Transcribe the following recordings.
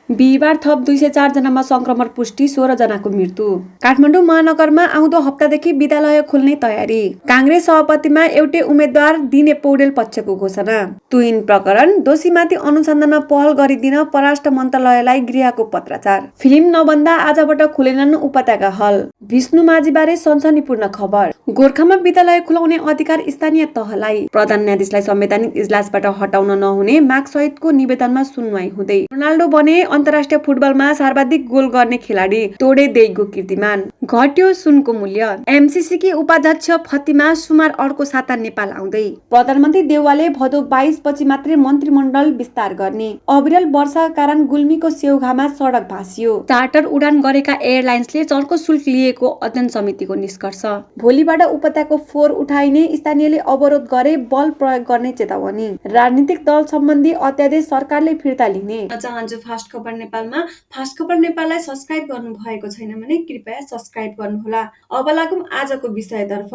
बिहिबार थप 204 जनामा संक्रमण पुष्टि, 16 जनाको मृत्यु। काठमाडौँ महानगरमा आउँदो हप्तादेखि विद्यालय खोल्ने तयारी। काङ्ग्रेस सभापतिमा एउटै उम्मेद्वार दिने पौडेल पक्षको घोषणा। तुहिन प्रकरण दोषीमाथि अनुसन्धानमा पहल गरिदिन परराष्ट्र मन्त्रालयलाई गृहको पत्राचार। फिल्म नबन्दा आजबाट खुलेनन् उपत्यका हल। विष्णु माझीबारे सनसनीपूर्ण खबर। गोरखामा विद्यालय खुलाउने अधिकार स्थानीय तहलाई। प्रधान न्यायाधीशलाई संवैधानिक इजलासबाट हटाउन नहुने माग सहितको निवेदनमा सुनवाई हुँदै। रोनाल्डो बने अन्तर्राष्ट्रिय फुटबलमा सर्वाधिक गोल गर्ने खेलाडी, तोडे देगको कीर्तिमान। घट्यो सुनको मूल्य। एमसीसी की उपाध्यक्ष फतिमा सुमार अर्को साता नेपाल आउँदै। प्रधानमन्त्री देउवाले भदौ 22 पछि मात्रै मन्त्रीमण्डल विस्तार गर्ने। अविरल वर्षाका कारण गुल्मीको सेउघामा सडक भासियो। चार्टर उडान गरेका एयरलाइन्सले चर्को शुल्क लिएको अध्ययन समितिको निष्कर्ष। भोलिबाट उपत्यकाको फोहोर उठाइने, स्थानीयले अवरोध गरे बल प्रयोग गर्ने चेतावनी। राजनीतिक दल सम्बन्धी अध्यादेश सरकारले फिर्ता लिने। चाहन्छु फास्ट खबर नेपालमा। फास्ट खबर नेपाललाई सब्स्क्राइब गर्नु भएको छैन भने कृपया सब्स्क्राइब गर्नुहोला। अब लागौँ आजको विषयतर्फ।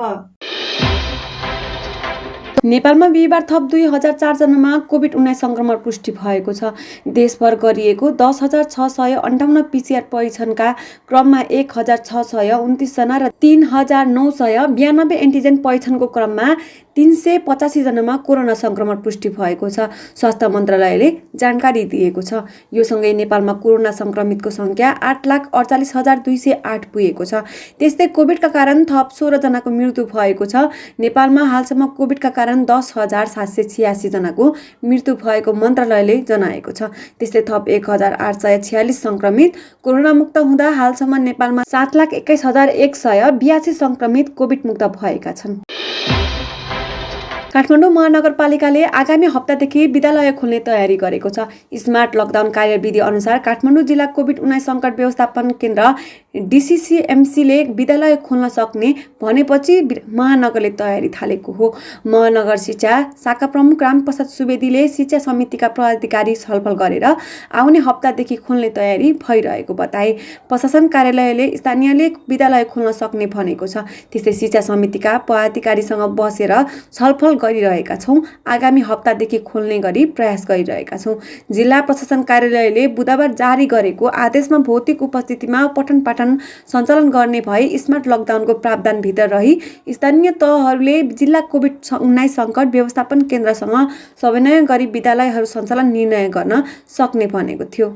नेपालमा बिहिबार थप 2004 जनामा कोभिड-19 संक्रमण पुष्टि भएको छ। देशभर गरिएको 10,658 पीसीआर परीक्षणका क्रममा 1,629 जना र 3,992 एन्टिजेन परीक्षणको क्रममा 385 जनामा कोरोना संक्रमण पुष्टि भएको छ। स्वास्थ्य मन्त्रालयले जानकारी दिएको छ। यो सँगै नेपालमा कोरोना संक्रमितको संख्या 8,48,208 पुगेको छ। त्यस्तै कोभिडका कारण थप 16 जनाको मृत्यु भएको छ। नेपालमा हालसम्म कोभिडका कारण 10,786 जनाको मृत्यु भएको मन्त्रालयले जनाएको छ। त्यस्तै थप 1,846 संक्रमित कोरोना मुक्त हुँदा हालसम्म नेपालमा 7,21,182 संक्रमित कोभिड मुक्त भएका छन्। काठमाडौँ महानगरपालिकाले आगामी हप्तादेखि विद्यालय खोल्ने तयारी गरेको छ। स्मार्ट लकडाउन कार्यविधि अनुसार काठमाडौँ जिल्ला कोभिड-19 सङ्कट व्यवस्थापन केन्द्र DCCMCले विद्यालय खोल्न सक्ने भनेपछि महानगरले तयारी थालेको हो। महानगर शिक्षा शाखा प्रमुख रामप्रसाद सुवेदीले शिक्षा समितिका पदाधिकारी छलफल गरेर आउने हप्तादेखि खोल्ने तयारी भइरहेको बताए। प्रशासन कार्यालयले स्थानीयले विद्यालय खोल्न सक्ने भनेको छ। त्यस्तै शिक्षा समितिका पदाधिकारीसँग बसेर छलफल गरिरहेका छौँ। आगामी हप्तादेखि खोल्ने गरी प्रयास गरिरहेका छौँ। जिल्ला प्रशासन कार्यालयले बुधबार जारी गरेको आदेशमा भौतिक उपस्थितिमा पठन पाठन सञ्चालन गर्ने भए स्मार्ट लकडाउनको प्रावधानभित्र रही स्थानीय तहहरूले जिल्ला कोभिड-19 सङ्कट व्यवस्थापन केन्द्रसँग समन्वय गरी विद्यालयहरू सञ्चालन निर्णय गर्न सक्ने भनेको थियो।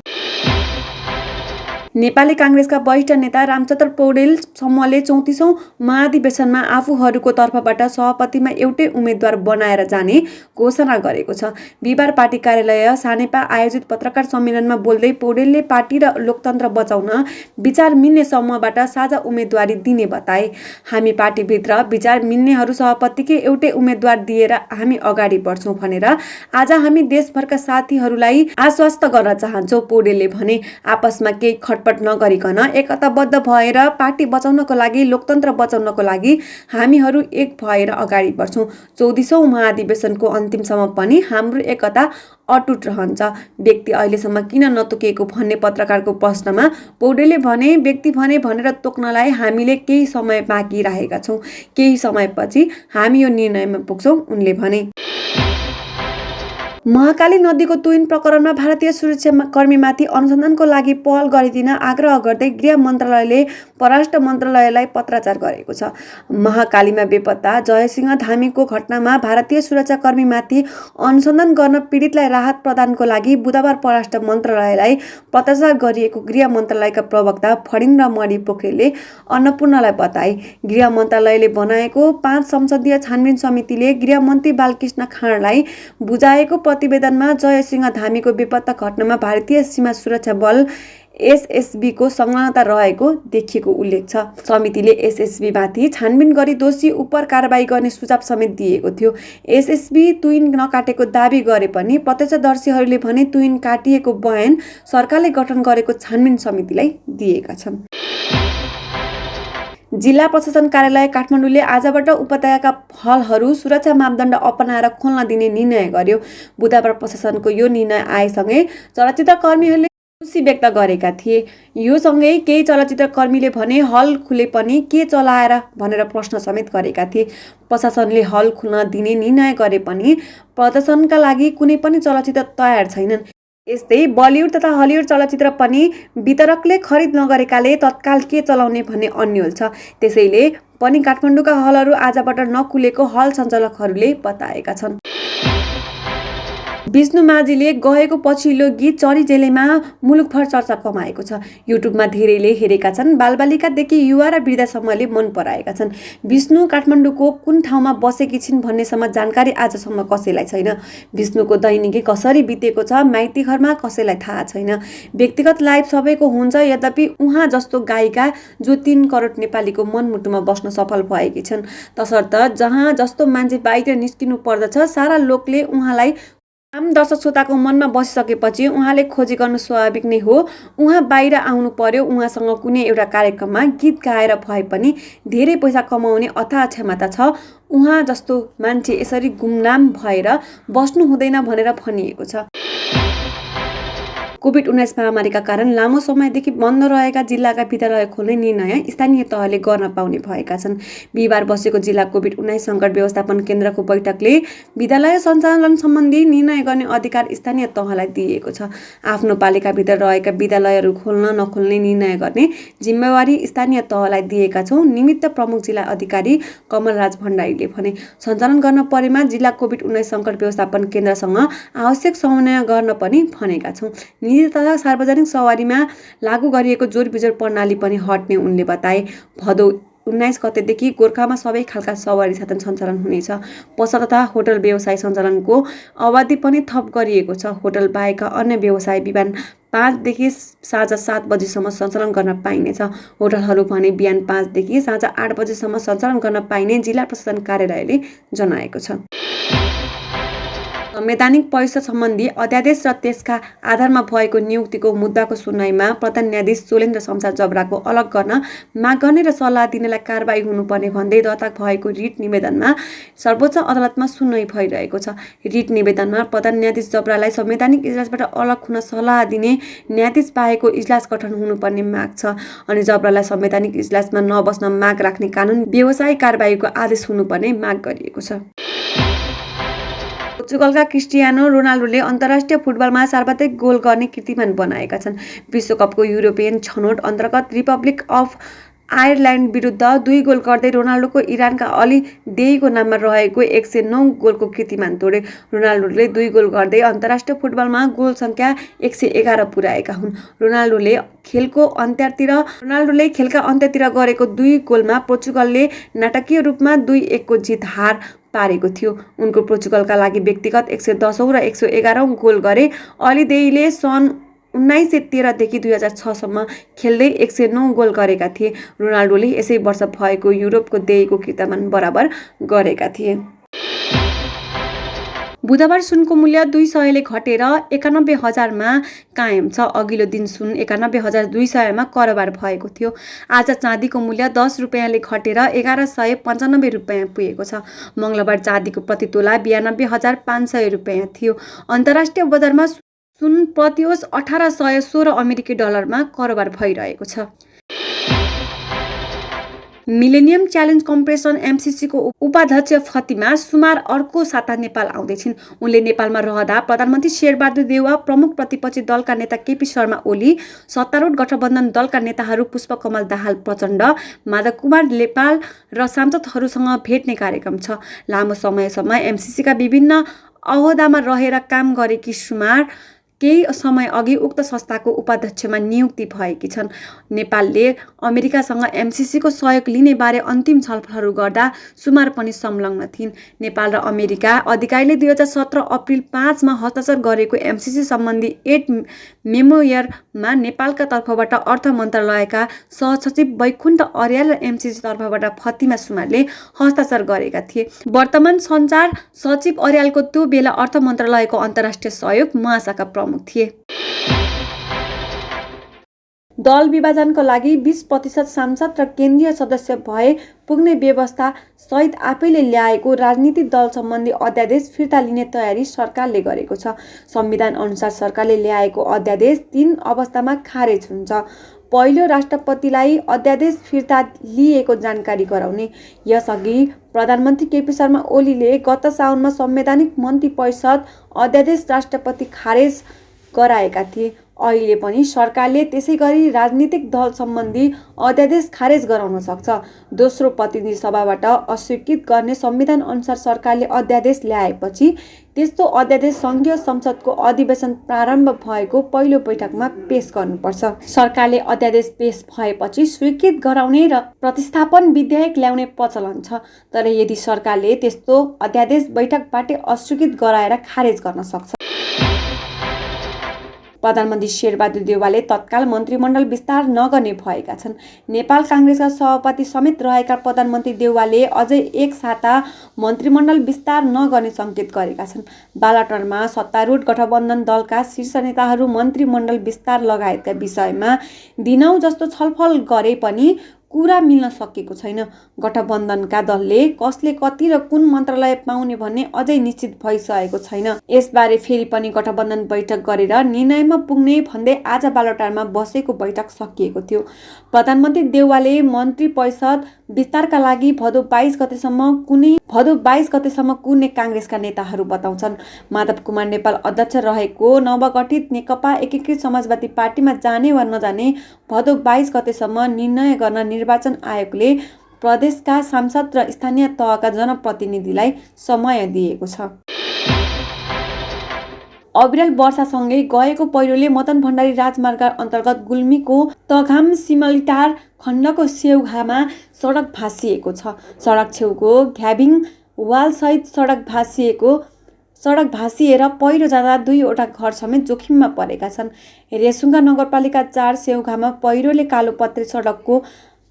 नेपाली काङ्ग्रेसका वरिष्ठ नेता रामचन्द्र पौडेल समूहले 34औं महाधिवेशनमा आफूहरूको तर्फबाट सभापतिमा एउटै उम्मेद्वार बनाएर जाने घोषणा गरेको छ। बिहिबार पार्टी कार्यालय सानेपा आयोजित पत्रकार सम्मेलनमा बोल्दै पौडेलले पार्टी र लोकतन्त्र बचाउन विचार मिल्ने समूहबाट साझा उम्मेदवारी दिने बताए। हामी पार्टीभित्र विचार मिल्नेहरू सभापतिकै एउटै उम्मेद्वार दिएर हामी अगाडि बढ्छौँ भनेर आज हामी देशभरका साथीहरूलाई आश्वस्त गर्न चाहन्छौँ, पौडेलले भने। आपसमा केही खटपट नगरिकन एकताबद्ध भएर पार्टी बचाउनको लागि, लोकतन्त्र बचाउनको लागि हामीहरू एक भएर अगाडि बढ्छौँ। 34औं महाधिवेशनको अन्तिमसम्म पनि हाम्रो एकता अटुट रहन्छ। व्यक्ति अहिलेसम्म किन नतोकिएको भन्ने पत्रकारको प्रश्नमा पौडेलले भने, व्यक्ति भने भनेर तोक्नलाई हामीले केही समय बाँकी राखेका छौँ। केही समयपछि हामी यो निर्णयमा पुग्छौँ, उनले भने। महाकाली नदीको तुहिन प्रकरणमा भारतीय सुरक्षाकर्मीमाथि अनुसन्धानको लागि पहल गरिदिन आग्रह गर्दै गृह मन्त्रालयले परराष्ट्र मन्त्रालयलाई पत्राचार गरेको छ। महाकालीमा बेपत्ता जयसिंह धामीको घटनामा भारतीय सुरक्षाकर्मीमाथि अनुसन्धान गर्न पीडितलाई राहत प्रदानको लागि बुधबार परराष्ट्र मन्त्रालयलाई पत्राचार गरिएको गृह मन्त्रालयका प्रवक्ता फणीन्द्र मणि पोखरेलले अन्नपूर्णलाई बताए। गृह मन्त्रालयले बनाएको 5 संसदीय छानबिन समितिले गृहमन्त्री बालकृष्ण खाँडलाई बुझाएको प्रतिवेदनमा जयसिंह धामीको बेपत्ता घटनामा भारतीय सीमा सुरक्षा बल SSB को संलग्नता रहेको देखिएको उल्लेख छ। समितिले SSB माथि छानबिन गरी दोषी उप कारबाही गर्ने सुझाव समेत दिएको थियो। SSB तुहिन नकाटेको दाबी गरे पनि प्रत्यक्षदर्शीहरूले भने तुहिन काटिएको बयान सरकारले गठन गरेको छानबिन समितिलाई दिएका छन्। जिल्ला प्रशासन कार्यालय काठमाडौँले आजबाट उपत्यकाका हलहरू सुरक्षा मापदण्ड अपनाएर खोल्न दिने निर्णय गर्यो। बुधबार प्रशासनको यो निर्णय आएसँगै चलचित्र कर्मीहरूले खुसी व्यक्त गरेका थिए। यो सँगै केही चलचित्र कर्मीले भने हल खुले पनि के चलाएर भनेर प्रश्न समेत गरेका थिए। प्रशासनले हल खुल्न दिने निर्णय गरे पनि प्रदर्शनका लागि कुनै पनि चलचित्र तयार छैनन्। यस्तै बलिउड तथा हलिउड चलचित्र पनि वितरकले खरिद नगरेकाले तत्काल के चलाउने भन्ने अन्यल छ। त्यसैले पनि काठमाडौँका हलहरू आजबाट नखुलेको हल सञ्चालकहरूले बताएका छन्। विष्णु माझीले गएको पछिल्लो गीत चरी जेलेमा मुलुकभर चर्चा कमाएको छ। युट्युबमा धेरैले हेरेका छन्। बालबालिकादेखि युवा र वृद्धसम्मले मन पराएका छन्। विष्णु काठमाडौँको कुन ठाउँमा बसेकी छिन् भन्नेसम्म जानकारी आजसम्म कसैलाई छैन। विष्णुको दैनिकी कसरी बितेको छ माइती घरमा कसैलाई थाहा छैन। व्यक्तिगत लाइफ सबैको हुन्छ, यद्यपि उहाँ जस्तो गायिका जो 3 करोड नेपालीको मनमुटुमा बस्न सफल भएकी छन्, तसर्थ जहाँ जस्तो मान्छे बाहिर निस्किनु पर्दछ, सारा लोकले उहाँलाई आम दर्शक श्रोताको मनमा बसिसकेपछि उहाँले खोजी गर्नु स्वाभाविक नै हो। उहाँ बाहिर आउनु पर्यो। उहाँसँग कुनै एउटा कार्यक्रममा गीत गाएर भए पनि धेरै पैसा कमाउने अथाह क्षमता छ। उहाँ जस्तो मान्छे यसरी गुमनाम भएर बस्नु हुँदैन भनेर भनिएको छ। कोभिड-19 महामारीका कारण लामो समयदेखि बन्द रहेका जिल्लाका विद्यालय खोल्ने निर्णय स्थानीय तहले गर्न पाउने भएका छन्। बिहिबार बसेको जिल्ला कोभिड-19 सङ्कट व्यवस्थापन केन्द्रको बैठकले विद्यालय सञ्चालन सम्बन्धी निर्णय गर्ने अधिकार स्थानीय तहलाई दिएको छ। आफ्नो पालिकाभित्र रहेका विद्यालयहरू खोल्न नखोल्ने निर्णय गर्ने जिम्मेवारी स्थानीय तहलाई दिएका छौँ, निमित्त प्रमुख जिल्ला अधिकारी कमलराज भण्डारीले भने। सञ्चालन गर्न परेमा जिल्ला कोभिड-19 सङ्कट व्यवस्थापन केन्द्रसँग आवश्यक समन्वय गर्न पनि भनेका छौँ। निजी तथा सार्वजनिक सवारीमा लागू गरिएको जोर बिजोर प्रणाली पनि हट्ने उनले बताए। भदौ 19 गतेदेखि गोर्खामा सबै खालका सवारी साधन सञ्चालन हुनेछ। पसल तथा होटल व्यवसाय सञ्चालनको अवधि पनि थप गरिएको छ। होटल बाहेकका अन्य व्यवसाय बिहान 5 देखि साँझ 7 बजेसम्म सञ्चालन गर्न पाइनेछ। होटलहरू भने बिहान 5 देखि साँझ 8 बजेसम्म सञ्चालन गर्न पाइने जिल्ला प्रशासन कार्यालयले जनाएको छ। संवैधानिक परिषद सम्बन्धी अध्यादेश र त्यसका आधारमा भएको नियुक्तिको मुद्दाको सुनवाईमा प्रधान न्यायाधीश चोलेन्द्र शमशार जबराको अलग गर्न माग गर्ने र सल्लाह दिनेलाई कारबाही हुनुपर्ने भन्दै दर्ता भएको रिट निवेदनमा सर्वोच्च अदालतमा सुनवाई भइरहेको छ। रिट निवेदनमा प्रधान न्यायाधीश जबरालाई संवैधानिक इजलासबाट अलग हुन सल्लाह दिने न्यायाधीश बाहेकको इजलास गठन हुनुपर्ने माग छ। अनि जबरालाई संवैधानिक इजलासमा नबस्न माग राख्ने कानुन व्यवसायिक कारबाहीको आदेश हुनुपर्ने माग गरिएको छ। पोर्चुगलका क्रिस्टियानो रोनाल्डोले अन्तर्राष्ट्रिय फुटबलमा सर्वाधिक गोल गर्ने कीर्तिमान बनाएका छन्। विश्वकपको युरोपियन छनौट अन्तर्गत रिपब्लिक अफ आयरल्यान्ड विरुद्ध 2 गोल गर्दै रोनाल्डोको इरानका अली देईको नाममा रहेको 109 गोलको कीर्तिमान तोडे। रोनाल्डोले 2 गोल गर्दै अन्तर्राष्ट्रिय फुटबलमा गोल सङ्ख्या 111 पुर्याएका हुन्। रोनाल्डोले खेलका अन्त्यतिर गरेको 2 गोलमा पोर्चुगलले नाटकीय रूपमा 2-1 को जित हार पारेको थियो। उनको पोर्चुगलका लागि व्यक्तिगत 110औं र 111औं गोल गरे। अली देईले सन् 1913 देखि 2006 सम्म खेल्दै 109 गोल गरेका थिए। रोनाल्डोले यसै वर्ष भएको युरोपको देईको कीर्तिमान बराबर गरेका थिए। बुधबार सुनको मूल्य 200 ले घटेर 91,000 मा कायम छ। अघिल्लो दिन सुन 91,200 मा कारोबार भएको थियो। आज चाँदीको मूल्य 10 रुपैयाँले घटेर 1195 रुपैयाँ पुगेको छ। मङ्गलबार चाँदीको प्रति तोला 92,500 रुपैयाँ थियो। अन्तर्राष्ट्रिय बजारमा सुन प्रति औंस 1816 अमेरिकी डलरमा कारोबार भइरहेको छ। मिलेनियम च्यालेन्ज कम्प्रेसन एमसीसीको उपाध्यक्ष फतिमा सुमार अर्को साता नेपाल आउँदैछिन्। उनले नेपालमा रहँदा प्रधानमन्त्री शेरबहादुर देउवा, प्रमुख प्रतिपक्षी दलका नेता केपी शर्मा ओली, सत्तारूढ गठबन्धन दलका नेताहरू पुष्पकमल दाहाल प्रचण्ड, माधव कुमार नेपाल र सांसदहरूसँग भेट्ने कार्यक्रम छ। लामो समयसम्म एमसीसीका विभिन्न अहोदामा रहेर काम गरेकी सुमार केही समय अघि उक्त संस्थाको उपाध्यक्षमा नियुक्ति भएकी छन्। नेपालले अमेरिकासँग एमसीसीको सहयोग लिने बारे अन्तिम छलफलहरू गर्दा सुमार पनि संलग्न थिइन्। नेपाल र अमेरिका अधिकारीले 2017 अप्रिल 5 मा हस्ताक्षर गरेको एमसीसी सम्बन्धी 8 मेमोयरमा नेपालका तर्फबाट अर्थ मन्त्रालयका सहसचिव वैकुण्ठ अर्याल र एमसीसी तर्फबाट फतिमा सुमारले हस्ताक्षर गरेका थिए। वर्तमान सञ्चार सचिव अर्यालको त्यो बेला अर्थ मन्त्रालयको अन्तर्राष्ट्रिय सहयोग महाशाखा प्रमुख थिए। दल विभाजनको लागि 20% सांसद र केन्द्रीय सदस्य भए पुग्ने व्यवस्था सहित आफैले ल्याएको राजनीतिक दल सम्बन्धी अध्यादेश फिर्ता लिने तयारी सरकारले गरेको छ। संविधान अनुसार सरकारले ल्याएको अध्यादेश 3 अवस्थामा खारेज हुन्छ। पहिलो, राष्ट्रपतिलाई अध्यादेश फिर्ता लिएको जानकारी गराउने। यसअघि प्रधानमन्त्री केपी शर्मा ओलीले गत साउनमा संवैधानिक मन्त्री परिषद अध्यादेश राष्ट्रपति खारेज गराएका थिए। अहिले पनि सरकारले त्यसै गरी राजनीतिक दल सम्बन्धी अध्यादेश खारेज गराउन सक्छ। दोस्रो प्रतिनिधि सभाबाट अस्वीकृत गर्ने संविधान अनुसार सरकारले अध्यादेश ल्याएपछि त्यस्तो अध्यादेश सङ्घीय संसदको अधिवेशन प्रारम्भ भएको पहिलो बैठकमा पेश गर्नुपर्छ। सरकारले अध्यादेश पेश भएपछि स्वीकृत गराउने र प्रतिस्थापन विधेयक ल्याउने प्रचलन छ। तर यदि सरकारले त्यस्तो अध्यादेश बैठकबाटै अस्वीकृत गराएर खारेज गर्न सक्छ। प्रधानमन्त्री शेरबहादुर देउवाले तत्काल मन्त्रीमण्डल विस्तार नगर्ने भएका छन्। नेपाल काङ्ग्रेसका सभापति समेत रहेका प्रधानमन्त्री देउवाले अझै एक साता मन्त्रीमण्डल विस्तार नगर्ने सङ्केत गरेका छन्। बालाटरमा सत्तारूढ गठबन्धन दलका शीर्ष नेताहरू मन्त्रीमण्डल विस्तार लगायतका विषयमा दिनौँ जस्तो छलफल गरे पनि कुरा मिल्न सकेको छैन। गठबन्धनका दलले कसले कति र कुन मन्त्रालय पाउने भन्ने अझै निश्चित भइसकेको छैन। यसबारे फेरि पनि गठबन्धन बैठक गरेर निर्णयमा पुग्ने भन्दै आज बालुवाटारमा बसेको बैठक सकिएको थियो। प्रधानमन्त्री देउवाले मन्त्री परिषद विस्तारका लागि भदौ 22 गतेसम्म कुर्ने काङ्ग्रेसका नेताहरू बताउँछन्। माधव कुमार नेपाल अध्यक्ष रहेको नवगठित नेकपा एकीकृत समाजवादी पार्टीमा जाने वा नजाने भदौ 22 गतेसम्म निर्णय गर्न निर्वाचन आयोगले प्रदेशका सांसद र स्थानीय तहका जनप्रतिनिधिलाई समय दिएको छ। अविरल वर्षासँगै गएको पहिरोले मदन भण्डारी राजमार्ग अन्तर्गत गुल्मीको तघाम सिमलिटार खण्डको सेउघामा सडक भाँसिएको छ। सडक छेउको घ्याबिङ वालसहित सडक भाँसिएर पहिरो जाँदा 2वटा घर समेत जोखिममा परेका छन्। रेसुङ्गा नगरपालिका 4 सेउघामा पहिरोले कालोपत्रे सडकको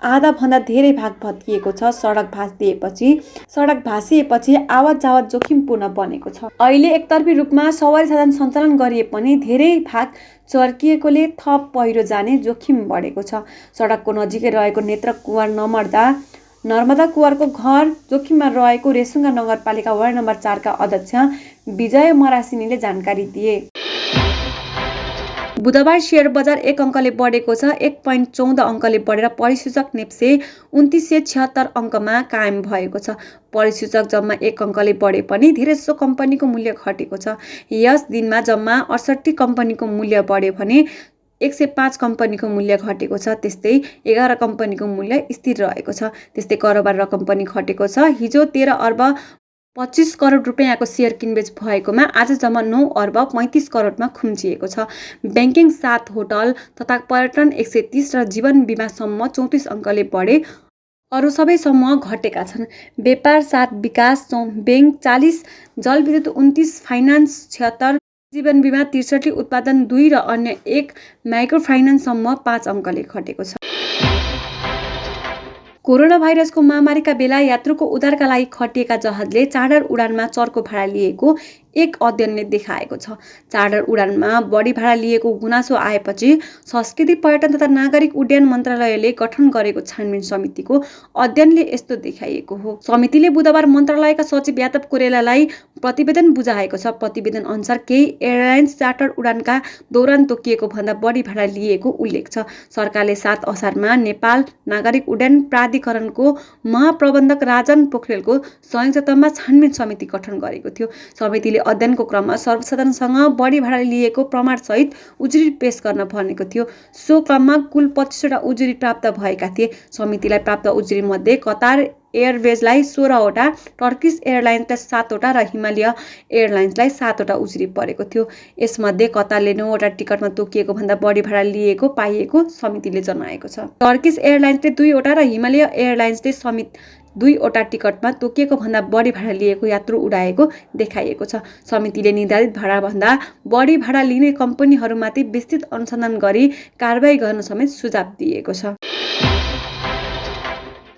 आधाभन्दा धेरै भाग भत्किएको छ। सडक भाँसिएपछि आवत जावत जोखिमपूर्ण बनेको छ। अहिले एकतर्फी रूपमा सवारी साधन सञ्चालन गरिए पनि धेरै भाग चर्किएकोले थप पहिरो जाने जोखिम बढेको छ। सडकको नजिकै रहेको नेत्र कुँवर नर्मदा कुँवरको घर जोखिममा रहेको रेसुङ्गा नगरपालिका वार्ड नम्बर 4 का अध्यक्ष विजय मरासिनीले जानकारी दिए। बुधबार शेयर बजार 1 अङ्कले बढेको छ। 1.14 अङ्कले बढेर परिसूचक नेप्से 2976 अङ्कमा कायम भएको छ। परिसूचक जम्मा 1 अङ्कले बढे पनि धेरैजसो कम्पनीको मूल्य घटेको छ। यस दिनमा जम्मा 68 कम्पनीको मूल्य बढ्यो भने 105 कम्पनीको मूल्य घटेको छ। त्यस्तै 11 कम्पनीको मूल्य स्थिर रहेको छ। त्यस्तै कारोबार रकम पनि घटेको छ। हिजो 13 अर्ब 25 करोड रुपियाँको सेयर किनबेच भएकोमा आज जम्मा 9 अर्ब 35 करोडमा खुम्चिएको छ। ब्याङ्किङ 7, होटल तथा पर्यटन 130 र जीवन बिमासम्म 34 अङ्कले बढे। अरू सबै समूह घटेका छन्। व्यापार 7, विकास ब्याङ्क 40, जलविद्युत 29, फाइनान्स 76, जीवन बिमा 63, उत्पादन 2 र अन्य 1 माइक्रो फाइनान्ससम्म 5 अङ्कले घटेको छ। कोरोना भाइरसको महामारीका बेला यात्रुको उद्धारका लागि खटिएका जहाजले चार्टर उडानमा चर्को भाडा लिएको एक अध्ययनले देखाएको छ। चार्टर उडानमा बढी भाडा लिएको गुनासो आएपछि संस्कृति पर्यटन तथा नागरिक उड्डयन मन्त्रालयले गठन गरेको छानबिन समितिको अध्ययनले यस्तो देखाइएको हो। समितिले बुधबार मन्त्रालयका सचिव यादव कोरेलालाई प्रतिवेदन बुझाएको छ। प्रतिवेदन अनुसार केही एयरलाइन्स चार्टर उडानका दौरान तोकिएको भन्दा बढी भाडा लिएको उल्लेख छ। सरकारले 7 असारमा नेपाल नागरिक उड्डयन प्राधिकरणको महाप्रबन्धक राजन पोखरेलको संयोजकत्वमा छानबिन समिति गठन गरेको थियो। समितिले अध्ययनको क्रममा सर्वसाधारणसँग बढी भाडा लिएको प्रमाणसहित उजुरी पेश गर्न भनेको थियो। सो क्रममा कुल 25वटा उजुरी प्राप्त भएका थिए। समितिलाई प्राप्त उजुरी मध्ये कतार एयरवेजलाई 16वटा, टर्किस एयरलाइन्सलाई 7वटा र हिमालय एयरलाइन्सलाई 7वटा उजुरी परेको थियो। यसमध्ये कतारले 9वटा टिकटमा तोकिएको भन्दा बढी भाडा लिएको पाइएको समितिले जनाएको छ। टर्किस एयरलाइन्सले 2वटा र हिमालय एयरलाइन्सले समेत 2वटा टिकटमा तोकिएको भन्दा बढी भाडा लिएको यात्रु उडाएको देखाइएको छ। समितिले निर्धारित भाडाभन्दा बढी भाडा लिने कम्पनीहरूमाथि विस्तृत अनुसन्धान गरी कारबाही गर्न समेत सुझाव दिएको छ।